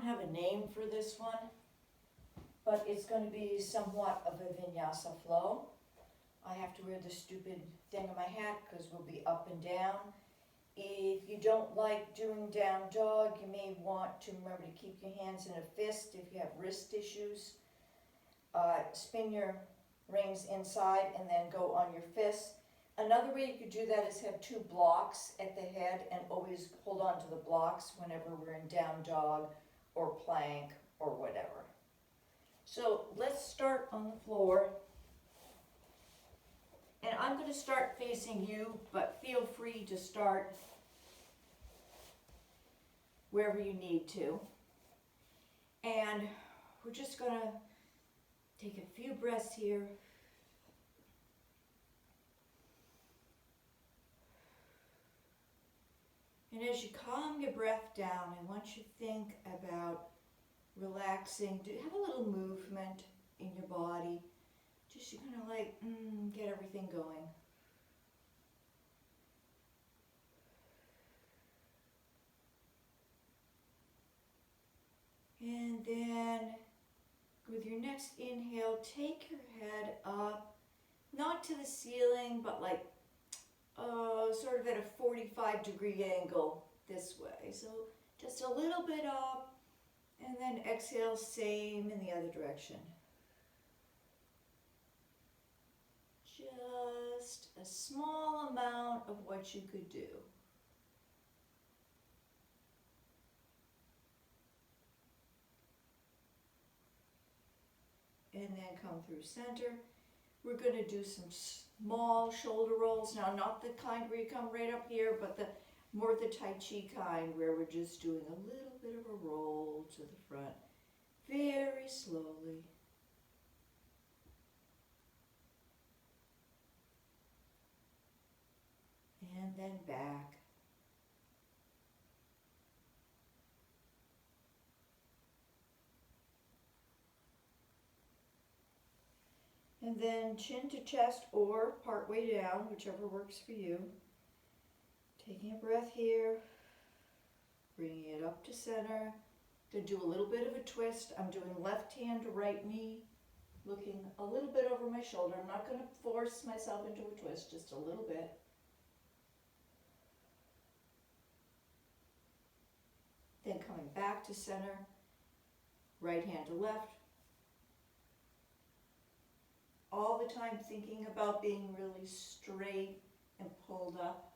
don't have a name for this one, but it's going to be somewhat of a vinyasa flow. I have to wear the stupid thing on my hat because we'll be up and down. If you don't like doing down dog, you may want to remember to keep your hands in a fist if you have wrist issues. Spin your rings inside and then go on your fists. Another way you could do that is have two blocks at the head and always hold on to the blocks whenever we're in down dog or plank or whatever. So let's start on the floor. And I'm going to start facing you, but feel free to start wherever you need to. And we're just going to take a few breaths here. And as you calm your breath down, I want you to think about relaxing. Have a little movement in your body. Just you kind of like get everything going. And then with your next inhale, take your head up, not to the ceiling, but like sort of at a 45-degree angle this way. So just a little bit up, and then exhale, same in the other direction. Just a small amount of what you could do. And then come through center. We're going to do some small shoulder rolls. Now, not the kind where you come right up here, but the more the Tai Chi kind where we're just doing a little bit of a roll to the front, very slowly. And then back. And then chin to chest or part way down, whichever works for you. Taking a breath here, bringing it up to center. Going to do a little bit of a twist. I'm doing left hand to right knee, looking a little bit over my shoulder. I'm not going to force myself into a twist, just a little bit. Then coming back to center, right hand to left. All the time thinking about being really straight and pulled up.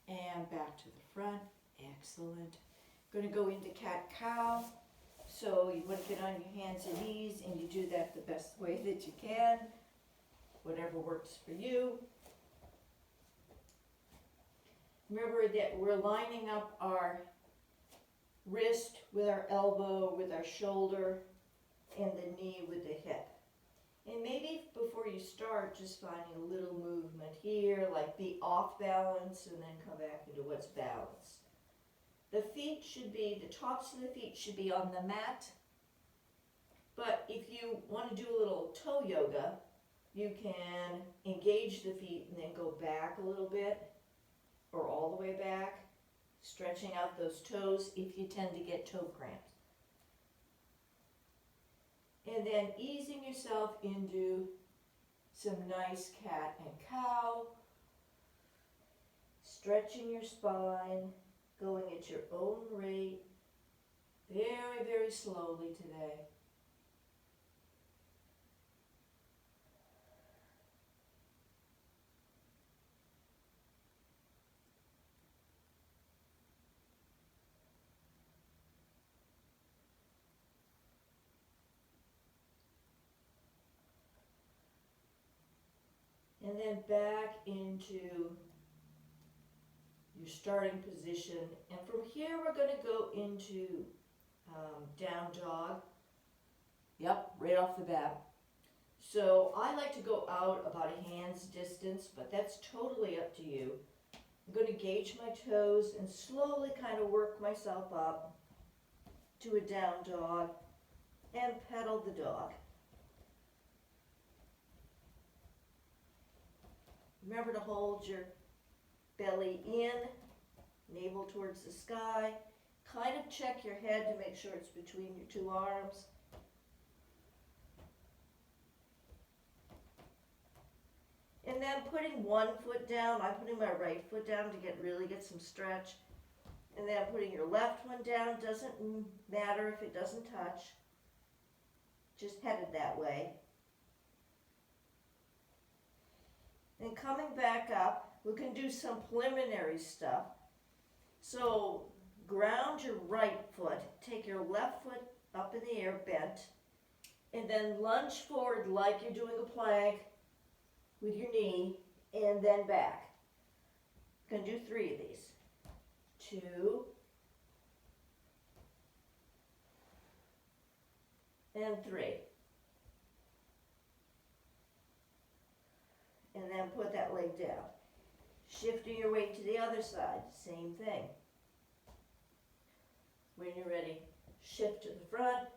And back to the front. Excellent. Going to go into cat-cow. So you want to get on your hands and knees, and you do that the best way that you can. Whatever works for you. Remember that we're lining up our wrist with our elbow, with our shoulder, and the knee with the hip. And maybe before you start, just finding a little movement here, like be off balance and then come back into what's balanced. The feet should be, the tops of the feet should be on the mat. But if you want to do a little toe yoga, you can engage the feet and then go back a little bit, or all the way back, stretching out those toes if you tend to get toe cramps. And then easing yourself into some nice cat and cow, stretching your spine, going at your own rate, very, very slowly today. And then back into your starting position. And from here, we're going to go into down dog. Yep, right off the bat. So I like to go out about a hand's distance, but that's totally up to you. I'm going to gauge my toes and slowly kind of work myself up to a down dog and pedal the dog. Remember to hold your belly in, navel towards the sky. Kind of check your head to make sure it's between your two arms. And then putting one foot down, I'm putting my right foot down to really get some stretch. And then putting your left one down, doesn't matter if it doesn't touch. Just headed that way. And coming back up, we can do some preliminary stuff. So ground your right foot, take your left foot up in the air, bent, and then lunge forward like you're doing a plank with your knee, and then back. I'm going to do 3 of these. 2, and 3. And then put that leg down. Shifting your weight to the other side, same thing. When you're ready, shift to the front.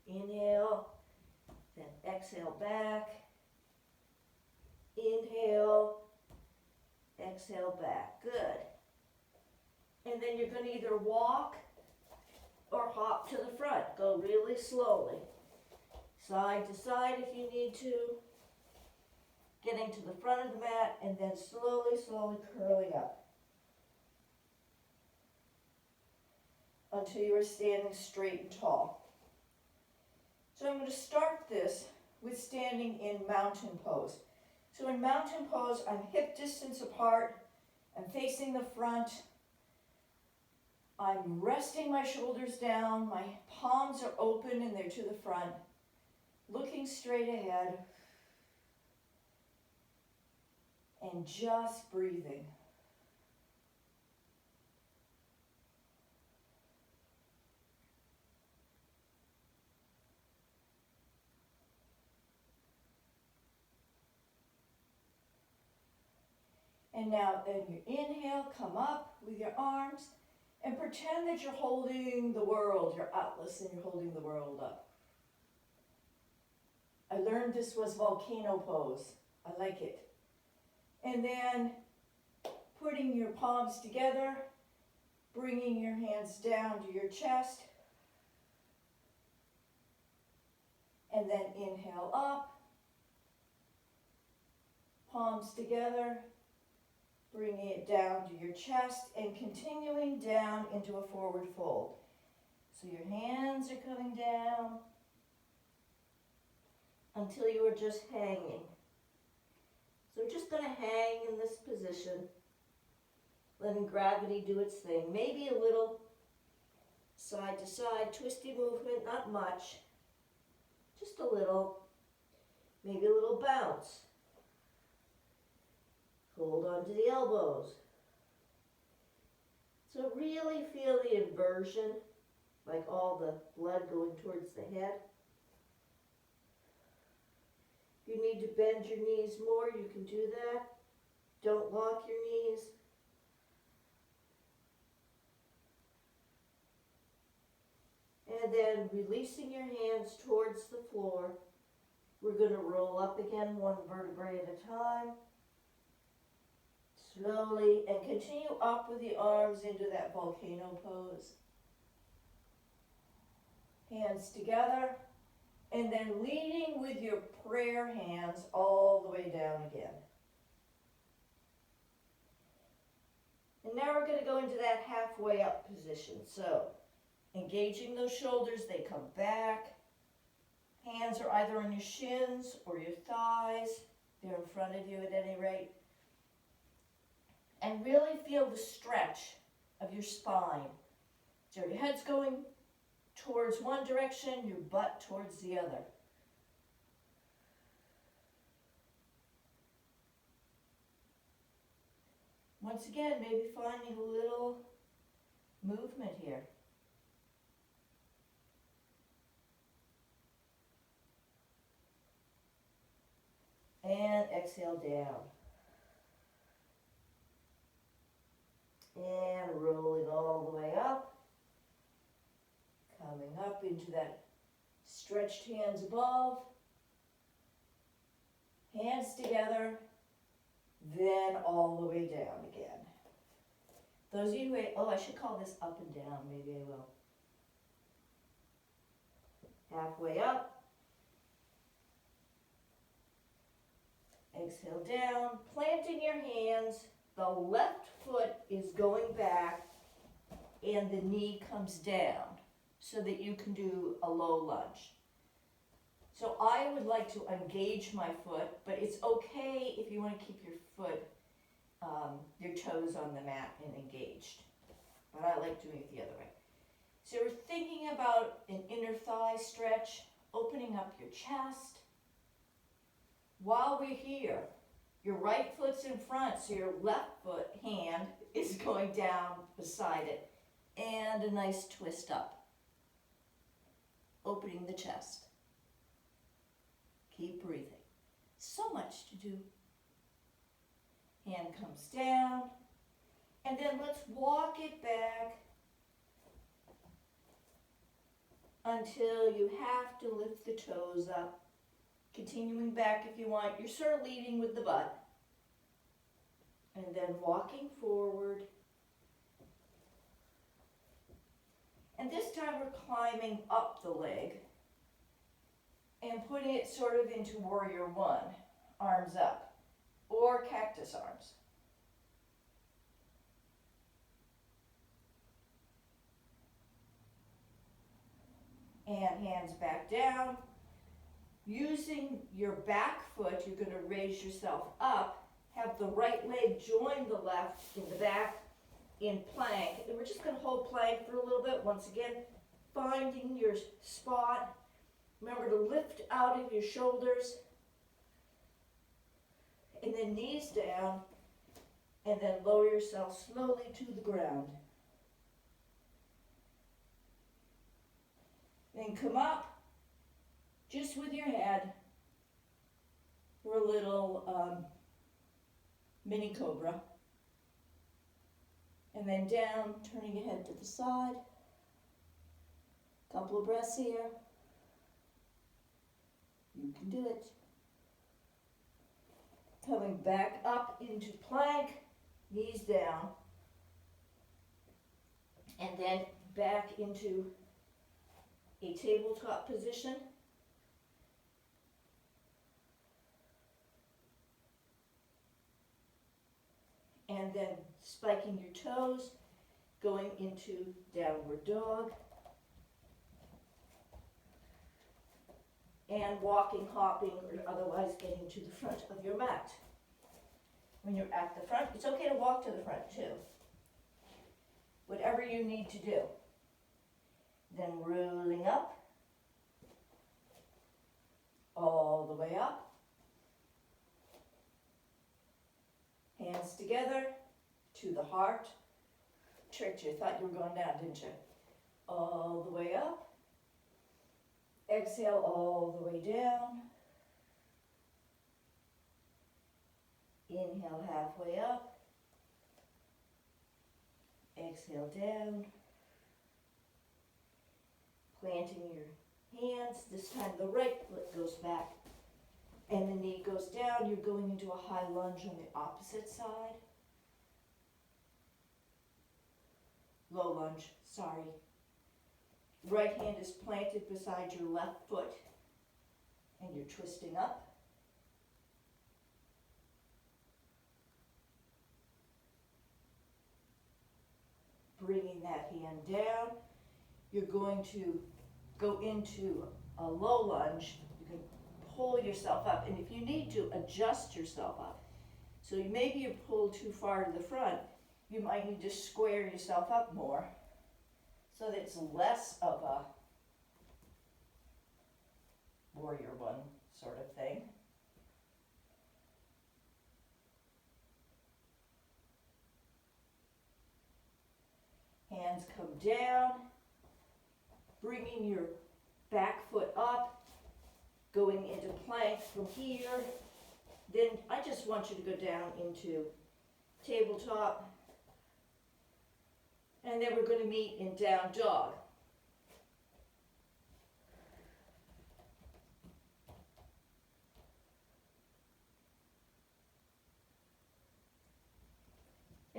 Inhale, then exhale back. Inhale, exhale back. Good. And then you're going to either walk or hop to the front. Go really slowly. Side to side if you need to. Getting to the front of the mat and then slowly, slowly curling up. Until you are standing straight and tall. So I'm going to start this with standing in mountain pose. So in mountain pose, I'm hip distance apart. I'm facing the front. I'm resting my shoulders down. My palms are open and they're to the front. Looking straight ahead. And just breathing. And now, then you inhale, come up with your arms, and pretend that you're holding the world, your atlas, and you're holding the world up. I learned this was volcano pose. I like it. And then putting your palms together, bringing your hands down to your chest, and then inhale up, palms together, bringing it down to your chest and continuing down into a forward fold. So your hands are coming down until you are just hanging. So we're just going to hang in this position, letting gravity do its thing. Maybe a little side to side, twisty movement, not much, just a little, maybe a little bounce. Hold on to the elbows. So really feel the inversion, like all the blood going towards the head. If you need to bend your knees more, you can do that. Don't lock your knees. And then releasing your hands towards the floor. We're going to roll up again, one vertebrae at a time. Slowly, and continue up with the arms into that volcano pose. Hands together, and then leading with your prayer hands all the way down again. And now we're going to go into that halfway up position. So, engaging those shoulders, they come back. Hands are either on your shins or your thighs. They're in front of you at any rate. And really feel the stretch of your spine. So your head's going towards one direction, your butt towards the other. Once again, maybe finding a little movement here. And exhale down. And rolling all the way up. Coming up into that stretched hands above. Hands together, then all the way down again. Those of you who, oh, I should call this up and down, maybe I will. Halfway up. Exhale down, planting your hands. The left foot is going back and the knee comes down so that you can do a low lunge. So I would like to engage my foot, but it's okay if you want to keep your foot, your toes on the mat and engaged. But I like doing it the other way. So we're thinking about an inner thigh stretch, opening up your chest. While we're here, your right foot's in front, so your left foot hand is going down beside it. And a nice twist up. Opening the chest. Keep breathing. So much to do. Hand comes down. And then let's walk it back until you have to lift the toes up. Continuing back if you want. You're sort of leading with the butt. And then walking forward. And this time we're climbing up the leg and putting it sort of into warrior one, arms up, or cactus arms. And hands back down. Using your back foot, you're going to raise yourself up, have the right leg join the left in the back in plank. And we're just going to hold plank for a little bit. Once again, finding your spot. Remember to lift out of your shoulders. And then knees down. And then lower yourself slowly to the ground. Then come up. Just with your head for a little mini cobra. And then down, turning your head to the side. Couple of breaths here. You can do it. Coming back up into plank, knees down. And then back into a tabletop position. And then spiking your toes, going into downward dog. And walking, hopping, or otherwise getting to the front of your mat. When you're at the front, it's okay to walk to the front too. Whatever you need to do. Then rolling up, all the way up. Hands together to the heart. Tricked you, thought you were going down, didn't you? All the way up. Exhale all the way down. Inhale halfway up. Exhale down. Planting your hands. This time the right foot goes back and the knee goes down. You're going into a high lunge on the opposite side. Low lunge, sorry. Right hand is planted beside your left foot and you're twisting up. Bringing that hand down. You're going to go into a low lunge. You can pull yourself up, and if you need to, adjust yourself up. So maybe you're pulled too far to the front. You might need to square yourself up more so that it's less of a warrior one sort of thing. Hands come down, bringing your back foot up, going into plank from here. Then I just want you to go down into tabletop. And then we're going to meet in down dog.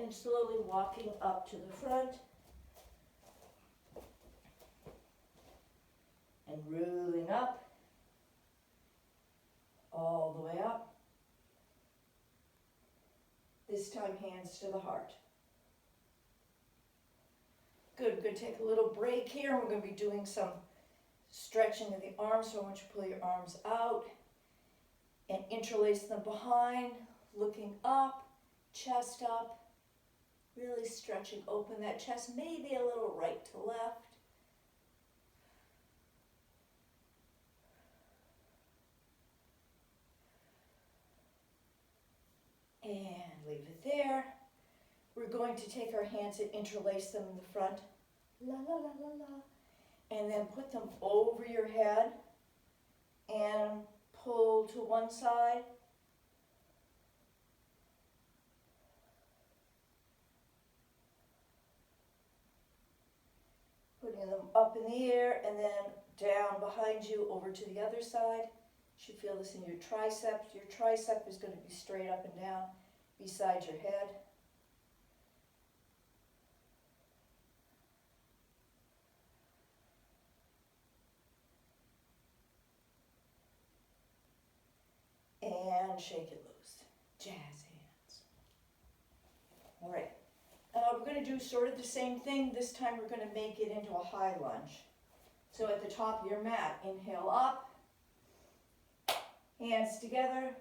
and slowly walking up to the front. And rolling up, all the way up. This time, hands to the heart. Good, we're going to take a little break here. We're going to be doing some stretching of the arms, so I want you to pull your arms out and interlace them behind, looking up, chest up, really stretching open that chest, maybe a little right to left. And leave it there. We're going to take our hands and interlace them in the front. La, la, la, la, la. And then put them over your head and pull to one side. Putting them up in the air and then down behind you over to the other side. You should feel this in your tricep. Your tricep is going to be straight up and down beside your head. And shake it loose. Jazz hands. All right. We're going to do sort of the same thing. This time we're going to make it into a high lunge. So at the top of your mat, inhale up. Hands together.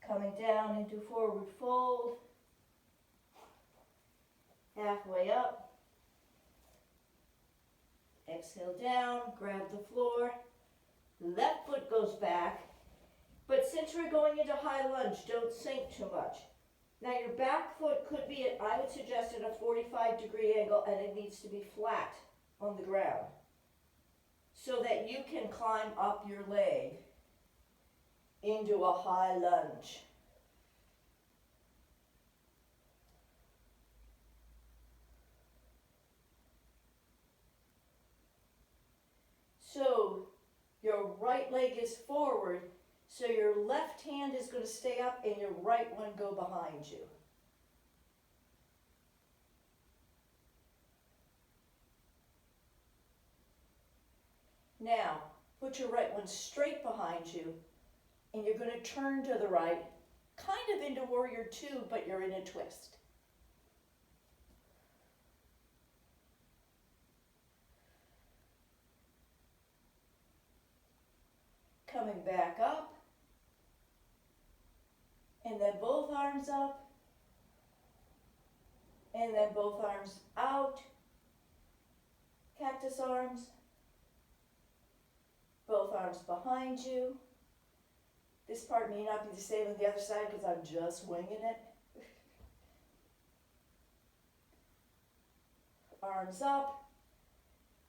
Coming down into forward fold. Halfway up. Exhale down, grab the floor. Left foot goes back, but since we're going into high lunge, don't sink too much. Now your back foot could be at, I would suggest at a 45-degree angle, and it needs to be flat on the ground so that you can climb up your leg into a high lunge. So your right leg is forward, so your left hand is going to stay up and your right one go behind you. Now, put your right one straight behind you, and you're going to turn to the right, kind of into warrior two, but you're in a twist. Coming back up, and then both arms up, and then both arms out, cactus arms, both arms behind you. This part may not be the same on the other side because I'm just winging it. Arms up,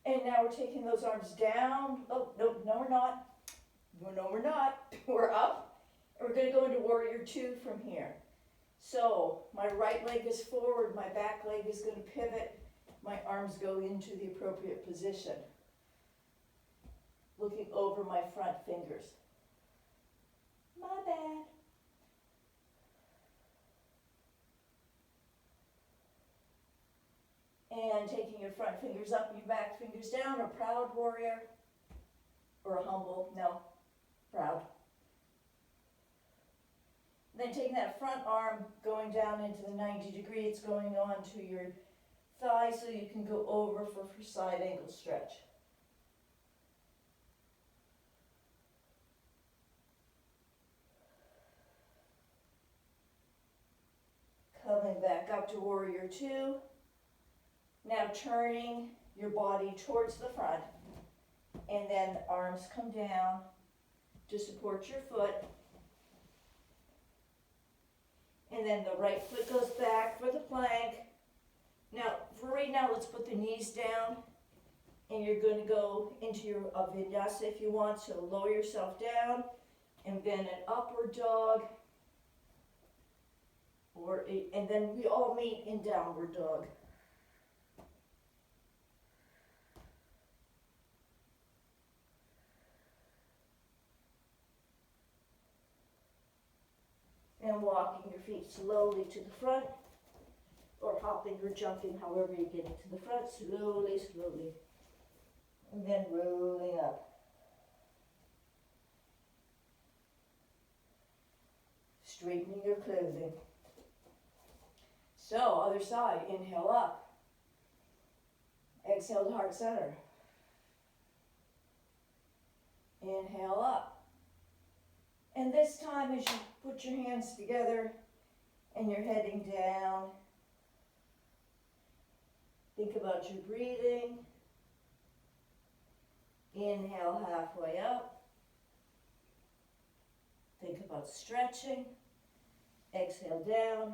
and now we're taking those arms down. Oh, no, no we're not. No, we're not. We're up, and we're going to go into warrior two from here. So my right leg is forward, my back leg is going to pivot, my arms go into the appropriate position. Looking over my front fingers. My bad. And taking your front fingers up and your back fingers down, a proud warrior, or a humble, no, proud. Then taking that front arm, going down into the 90 degree, it's going on to your thigh so you can go over for side ankle stretch. Coming back up to warrior two. Now turning your body towards the front, and then arms come down to support your foot. And then the right foot goes back for the plank. Now, for right now, let's put the knees down, and you're going to go into your vinyasa if you want. So lower yourself down and bend an upward dog. And then we all meet in downward dog. And then walking your feet slowly to the front, or hopping or jumping, however you get it to the front, slowly, slowly. And then rolling up. Straightening your clothing. So, other side, inhale up. Exhale to heart center. Inhale up. And this time as you put your hands together and you're heading down, think about your breathing. Inhale halfway up. Think about stretching. Exhale down.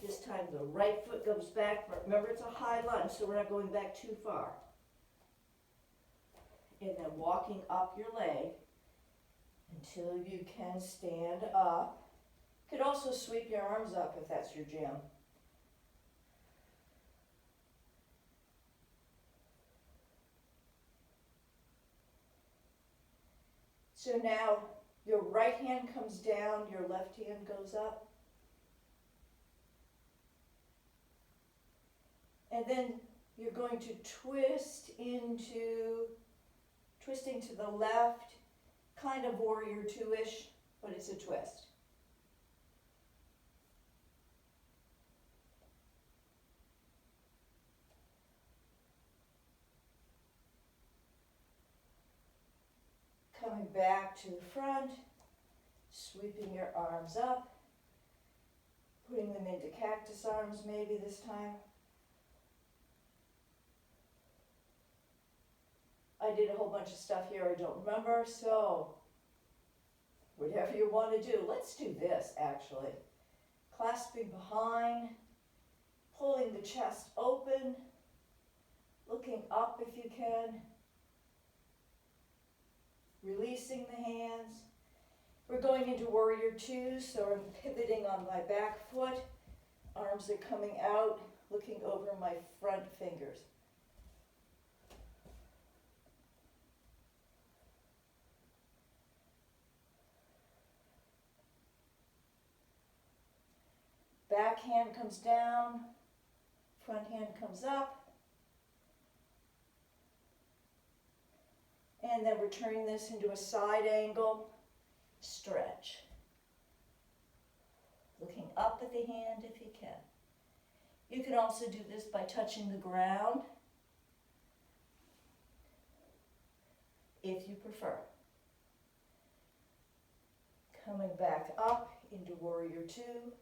This time the right foot goes back. Remember, it's a high lunge, so we're not going back too far. And then walking up your leg until you can stand up. You could also sweep your arms up if that's your jam. So now your right hand comes down, your left hand goes up. And then you're going to twisting to the left, kind of warrior two-ish, but it's a twist. Coming back to the front, sweeping your arms up, putting them into cactus arms maybe this time. I did a whole bunch of stuff here I don't remember, so whatever you want to do. Let's do this actually. Clasping behind, pulling the chest open, looking up if you can, releasing the hands. We're going into warrior two, so I'm pivoting on my back foot. Arms are coming out, looking over my front fingers. Back hand comes down, front hand comes up. And then we're turning this into a side angle stretch. Looking up at the hand if you can. You can also do this by touching the ground, if you prefer. Coming back up into warrior two.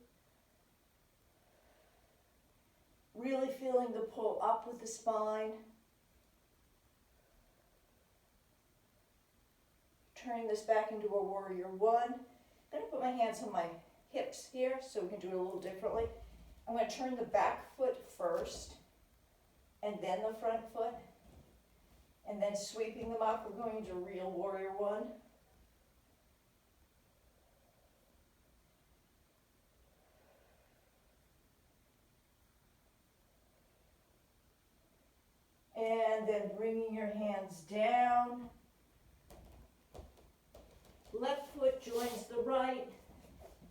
Really feeling the pull up with the spine. Turning this back into a warrior one. I'm going to put my hands on my hips here so we can do it a little differently. I'm going to turn the back foot first and then the front foot. And then sweeping them up, we're going into real warrior one. And then bringing your hands down. Left foot joins the right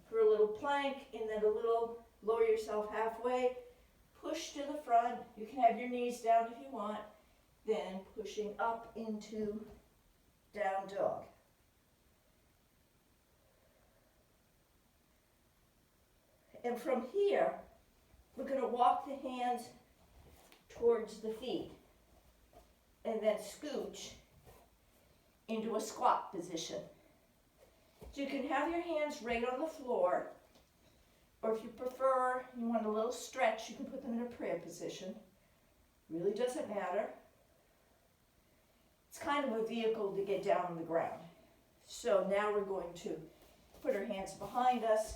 for a little plank, and then a little lower yourself halfway. Push to the front. You can have your knees down if you want. Then pushing up into down dog. And from here, we're going to walk the hands towards the feet. And then scooch into a squat position. So you can have your hands right on the floor, or if you prefer, you want a little stretch, you can put them in a prayer position. Really doesn't matter. It's kind of a vehicle to get down on the ground. So now we're going to put our hands behind us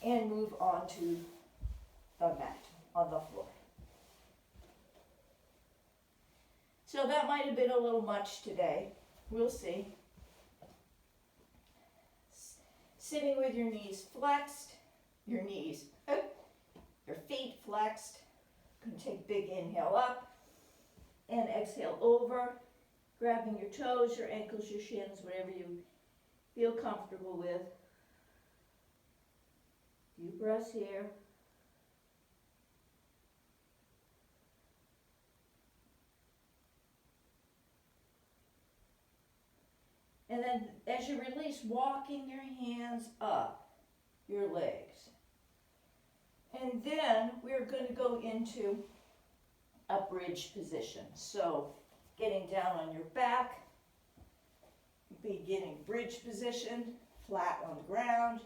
and move on to the mat on the floor. So that might have been a little much today. We'll see. Sitting with your knees flexed, your feet flexed. Going to take a big inhale up and exhale over, grabbing your toes, your ankles, your shins, whatever you feel comfortable with. Few breaths here. And then as you release, walking your hands up your legs. And then we're going to go into a bridge position. So getting down on your back, beginning bridge position, flat on the ground.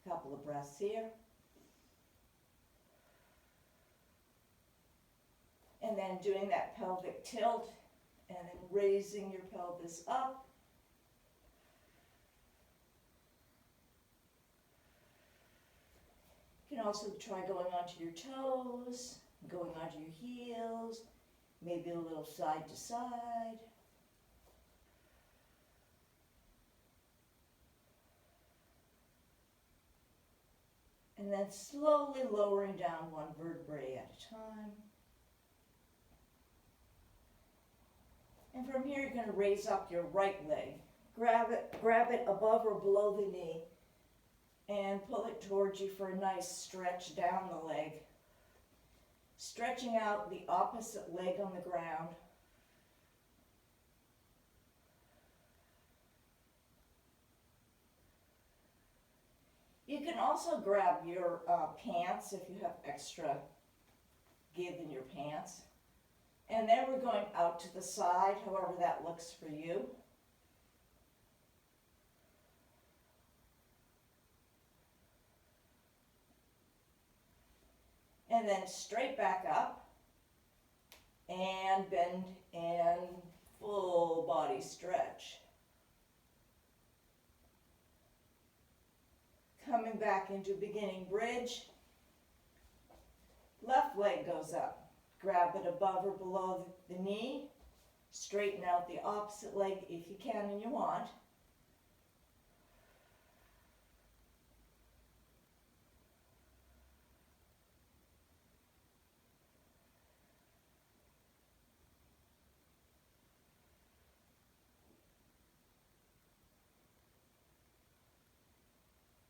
Couple of breaths here. And then doing that pelvic tilt and then raising your pelvis up. You can also try going onto your toes, going onto your heels, maybe a little side to side. And then slowly lowering down one vertebrae at a time. And from here, you're going to raise up your right leg. Grab it above or below the knee, and pull it towards you for a nice stretch down the leg. Stretching out the opposite leg on the ground. You can also grab your pants if you have extra give in your pants. And then we're going out to the side, however that looks for you. And then straight back up, and bend, and full body stretch. Coming back into beginning bridge, left leg goes up. Grab it above or below the knee. Straighten out the opposite leg if you can and you want.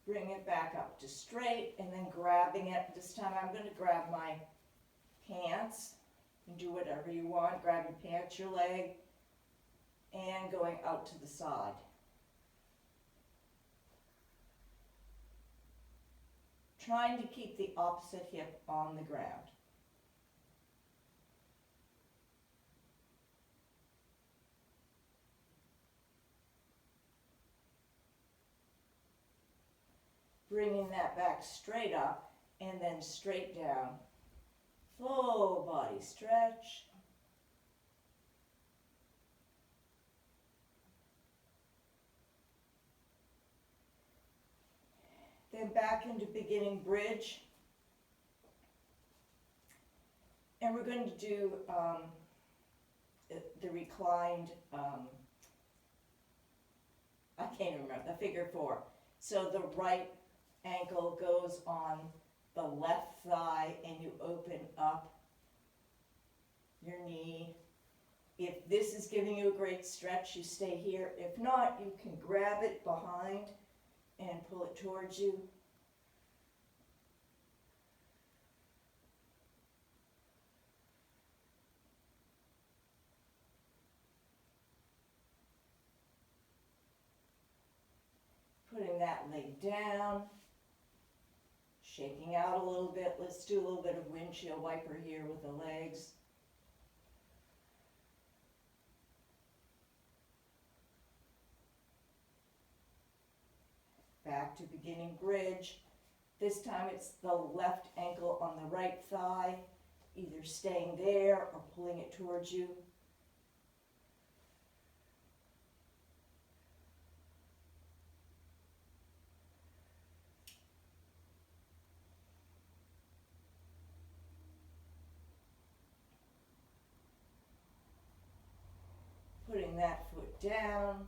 Bring it back up to straight and then grabbing it. This time I'm going to grab my pants. You can do whatever you want. Grab your pants, your leg, and going out to the side. Trying to keep the opposite hip on the ground. Bringing that back straight up and then straight down. Full body stretch. Then back into beginning bridge. And we're going to do the reclined, I can't remember, the figure four. So the right ankle goes on the left thigh and you open up your knee. If this is giving you a great stretch, you stay here. If not, you can grab it behind and pull it towards you. Putting that leg down. Shaking out a little bit. Let's do a little bit of windshield wiper here with the legs. Back to beginning bridge. This time it's the left ankle on the right thigh, either staying there or pulling it towards you. Putting that foot down,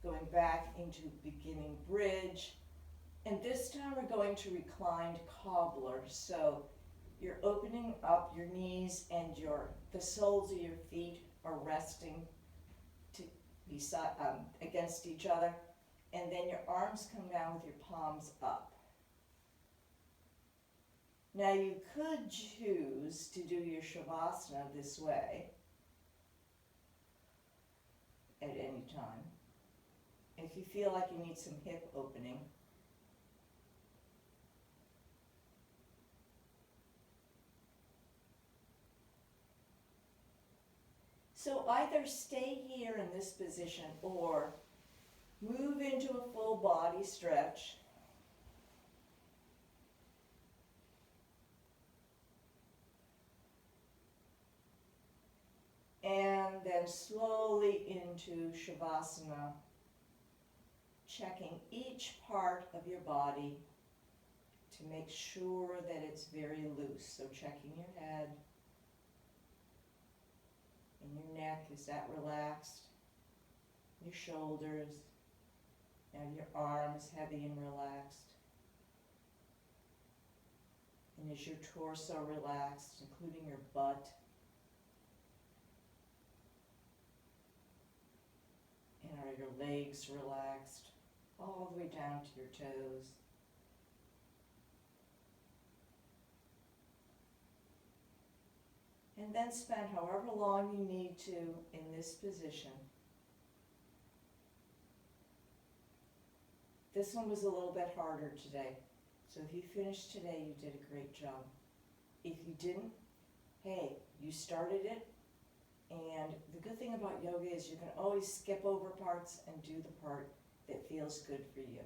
going back into beginning bridge. And this time we're going to reclined cobbler. So you're opening up your knees and the soles of your feet are resting beside, against each other, and then your arms come down with your palms up. Now you could choose to do your Shavasana this way at any time. If you feel like you need some hip opening. So either stay here in this position or move into a full body stretch. And then slowly into Shavasana, checking each part of your body to make sure that it's very loose. So checking your head and your neck, is that relaxed? Your shoulders, and your arms heavy and relaxed. And is your torso relaxed, including your butt? And are your legs relaxed all the way down to your toes? And then spend however long you need to in this position. This one was a little bit harder today. So if you finished today, you did a great job. If you didn't, hey, you started it. And the good thing about yoga is you can always skip over parts and do the part that feels good for you.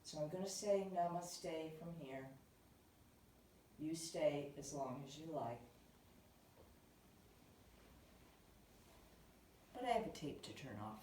So I'm going to say namaste from here. You stay as long as you like. But I have a tape to turn off.